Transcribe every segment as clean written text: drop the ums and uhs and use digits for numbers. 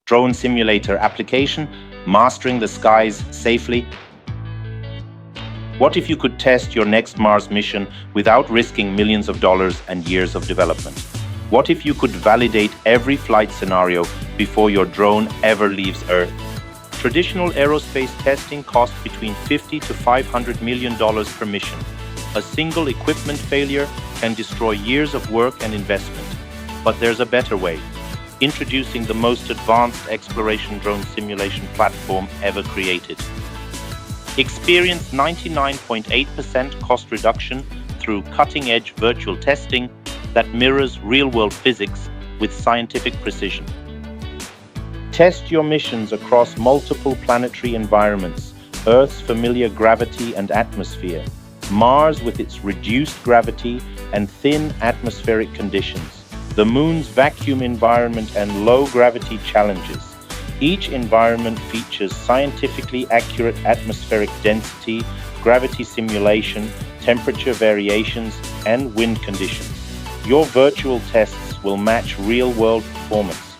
Drone simulator application, mastering the skies safely. What if you could test your next Mars mission without risking millions of dollars and years of development? What if you could validate every flight scenario before your drone ever leaves Earth? Traditional aerospace testing costs between $50 to $500 million per mission. A single equipment failure can destroy years of work and investment. But there's a better way. Introducing the most advanced exploration drone simulation platform ever created. Experience 99.8% cost reduction through cutting-edge virtual testing that mirrors real-world physics with scientific precision. Test your missions across multiple planetary environments, Earth's familiar gravity and atmosphere, Mars with its reduced gravity and thin atmospheric conditions, the Moon's vacuum environment and low-gravity challenges. Each environment features scientifically accurate atmospheric density, gravity simulation, temperature variations, and wind conditions. Your virtual tests will match real-world performance.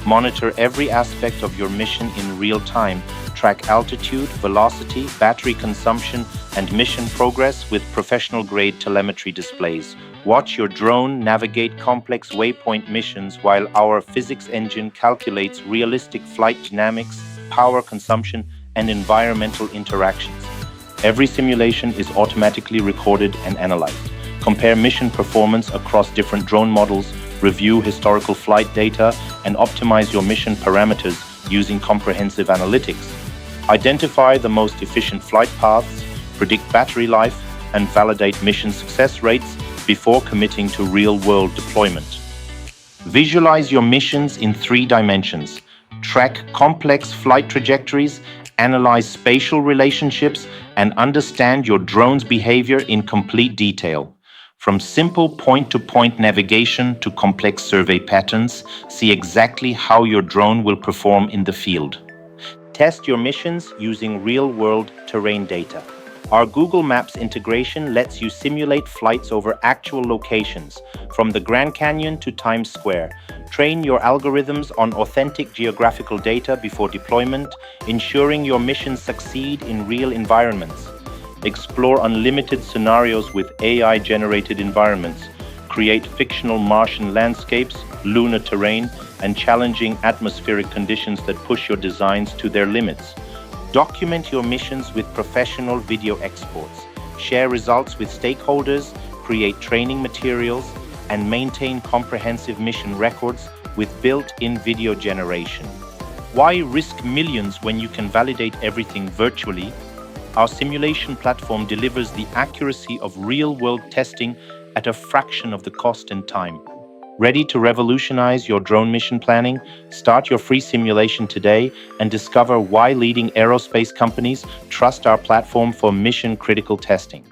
Monitor every aspect of your mission in real time. Track altitude, velocity, battery consumption, and mission progress with professional-grade telemetry displays. Watch your drone navigate complex waypoint missions while our physics engine calculates realistic flight dynamics, power consumption, and environmental interactions. Every simulation is automatically recorded and analyzed. Compare mission performance across different drone models, review historical flight data, and optimize your mission parameters using comprehensive analytics. Identify the most efficient flight paths, predict battery life, and validate mission success rates before committing to real-world deployment. Visualize your missions in 3 dimensions. Track complex flight trajectories, analyze spatial relationships, and understand your drone's behavior in complete detail. From simple point-to-point navigation to complex survey patterns, see exactly how your drone will perform in the field. Test your missions using real-world terrain data. Our Google Maps integration lets you simulate flights over actual locations, from the Grand Canyon to Times Square. Train your algorithms on authentic geographical data before deployment, ensuring your missions succeed in real environments. Explore unlimited scenarios with AI-generated environments. Create fictional Martian landscapes, lunar terrain, and challenging atmospheric conditions that push your designs to their limits. Document your missions with professional video exports. Share results with stakeholders, create training materials, and maintain comprehensive mission records with built-in video generation. Why risk millions when you can validate everything virtually? Our simulation platform delivers the accuracy of real-world testing at a fraction of the cost and time. Ready to revolutionize your drone mission planning? Start your free simulation today and discover why leading aerospace companies trust our platform for mission-critical testing.